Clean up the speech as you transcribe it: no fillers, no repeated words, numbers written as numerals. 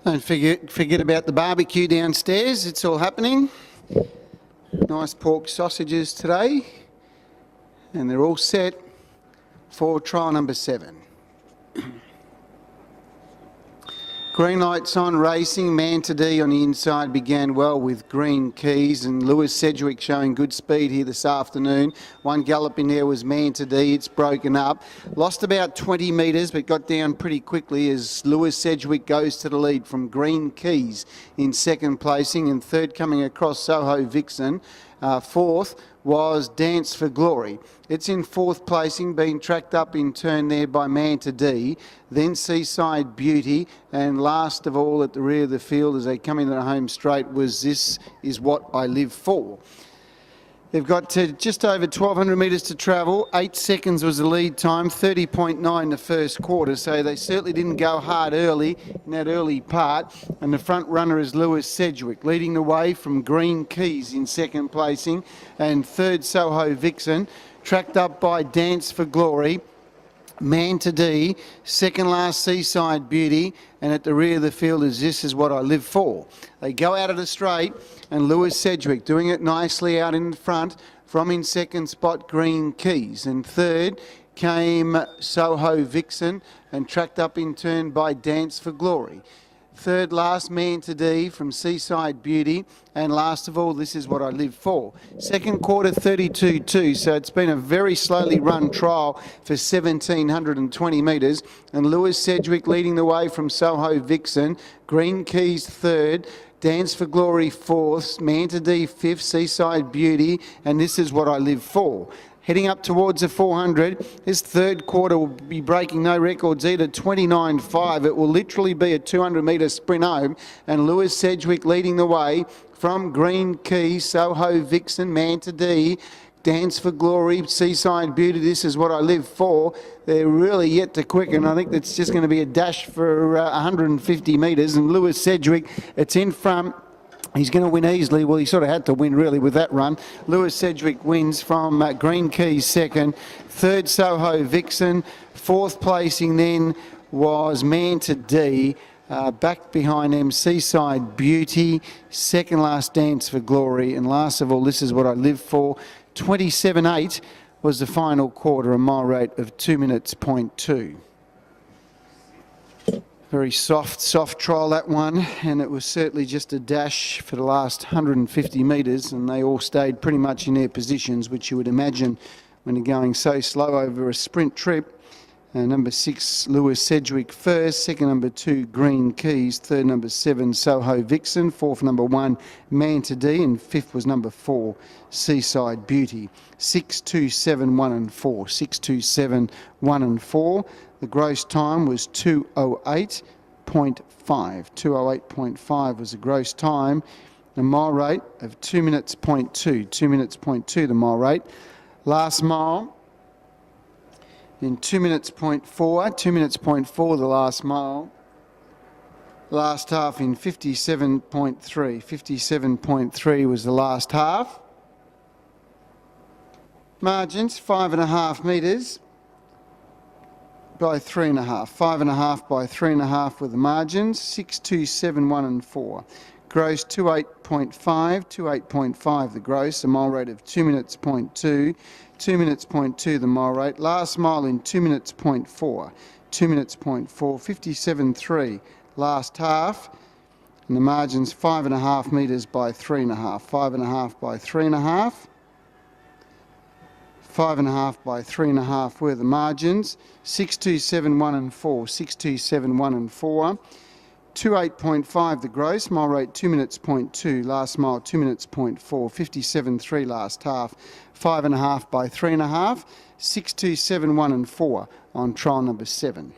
Don't forget about the barbecue downstairs. It's all happening. Nice pork sausages today. And they're all set for trial number 7. Green lights on, racing. Man to D on the inside began well with Green Keys, and Lewis Sedgwick showing good speed here this afternoon. One gallop in there was Man to D. It's broken up. Lost about 20 metres but got down pretty quickly as Lewis Sedgwick goes to the lead from Green Keys in second placing, and third coming across Soho Vixen. Fourth was Dance for Glory. It's in fourth placing, being tracked up in turn there by Man to D, then Seaside Beauty, and last of all at the rear of the field as they come into the home straight was This Is What I Live For. They've got just over 1,200 metres to travel. 8 seconds was the lead time, 30.9 the first quarter, so they certainly didn't go hard early in that early part. And the front runner is Lewis Sedgwick, leading the way from Green Keys in second placing, and third Soho Vixen, tracked up by Dance for Glory. Man to D, second last Seaside Beauty, and at the rear of the field is This Is What I Live For. They go out of the straight, and Lewis Sedgwick doing it nicely out in front from in second spot Green Keys, and third came Soho Vixen and tracked up in turn by Dance for Glory. Third last Man to D from Seaside Beauty, and last of all This Is What I Live For. Second quarter 32.2, so it's been a very slowly run trial for 1,720 metres, and Lewis Sedgwick leading the way from Soho Vixen, Green Keys third, Dance for Glory fourth, Man to D fifth, Seaside Beauty, and This Is What I Live For. Heading up towards the 400, this third quarter will be breaking no records either, 29.5. It will literally be a 200 metre sprint home, and Lewis Sedgwick leading the way from Green Key, Soho Vixen, Man to D, Dance for Glory, Seaside Beauty, This Is What I Live For. They're really yet to quicken. I think that's just going to be a dash for 150 metres, and Lewis Sedgwick, it's in front. He's going to win easily. Well, he sort of had to win really with that run. Lewis Sedgwick wins from Green Keys second. Third, Soho Vixen. Fourth placing then was Man to D. Back behind them, Seaside Beauty. Second last, Dance for Glory. And last of all, This Is What I Live For. 27.8 was the final quarter, a mile rate of 2 minutes, 0.2. Very soft trial, that one, and it was certainly just a dash for the last 150 metres, and they all stayed pretty much in their positions, which you would imagine when you're going so slow over a sprint trip. Number 6, Lewis Sedgwick first, second number 2, Green Keys, third number 7, Soho Vixen, fourth number 1, Man to D, and fifth was number 4, Seaside Beauty. 6, 2, 7, 1 and 4, 6, 2, 7, 1 and 4. The gross time was 2:08.5. 2:08.5 was the gross time. The mile rate of 2 minutes, 0.2. 2 minutes, 0.2 the mile rate. Last mile in 2 minutes, 0.4. 2 minutes, 0.4 the last mile. Last half in 57.3. 57.3 was the last half. Margins, 5.5 metres. By 3.5. 5.5 by 3.5 were the margins. 6, 2, 7, 1 and 4. Gross 28.5. 28.5 the gross. A mile rate of 2 minutes, 0.2. 2 minutes, 0.2 the mile rate. Last mile in 2 minutes, 0.4. 2 minutes, 0.4. 57.3 last half. And the margins 5.5 metres by 3.5. 5.5 by 3.5. 5.5 by 3.5 were the margins. 6, 2, 7, 1 and 4. 6, 2, 7, 1 and 4. 28.5 the gross. Mile rate 2 minutes, 0.2. Last mile 2 minutes, 0.4. 57.3 last half. 5.5 by 3.5. 6, 2, 7, 1 and 4 on trial number 7.